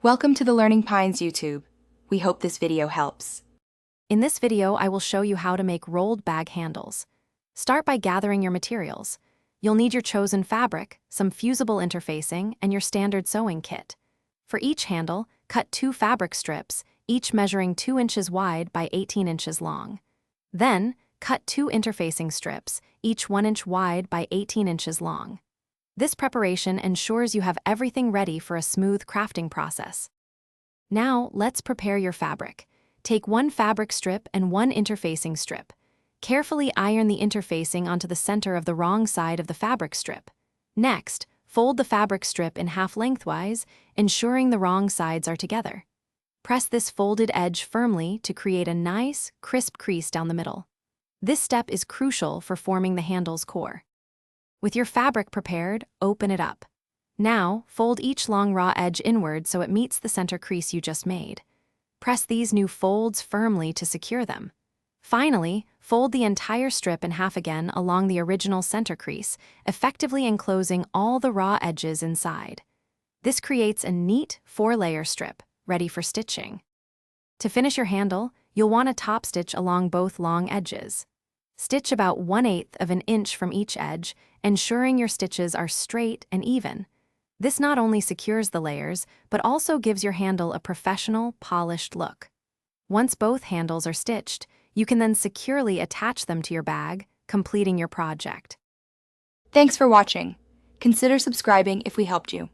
Welcome to the Learning Pines YouTube. We hope this video helps. In this video, I will show you how to make rolled bag handles. Start by gathering your materials. You'll need your chosen fabric, some fusible interfacing, and your standard sewing kit. For each handle, cut 2 fabric strips, each measuring 2 inches wide by 18 inches long. Then, cut 2 interfacing strips, each 1 inch wide by 18 inches long. This preparation ensures you have everything ready for a smooth crafting process. Now, let's prepare your fabric. Take 1 fabric strip and 1 interfacing strip. Carefully iron the interfacing onto the center of the wrong side of the fabric strip. Next, fold the fabric strip in half lengthwise, ensuring the wrong sides are together. Press this folded edge firmly to create a nice, crisp crease down the middle. This step is crucial for forming the handle's core. With your fabric prepared, open it up. Now, fold each long raw edge inward so it meets the center crease you just made. Press these new folds firmly to secure them. Finally, fold the entire strip in half again along the original center crease, effectively enclosing all the raw edges inside. This creates a neat 4-layer strip, ready for stitching. To finish your handle, you'll want a top stitch along both long edges. Stitch about 1/8 of an inch from each edge, ensuring your stitches are straight and even. This not only secures the layers, but also gives your handle a professional, polished look. Once both handles are stitched, you can then securely attach them to your bag, completing your project. Thanks for watching. Consider subscribing if we helped you.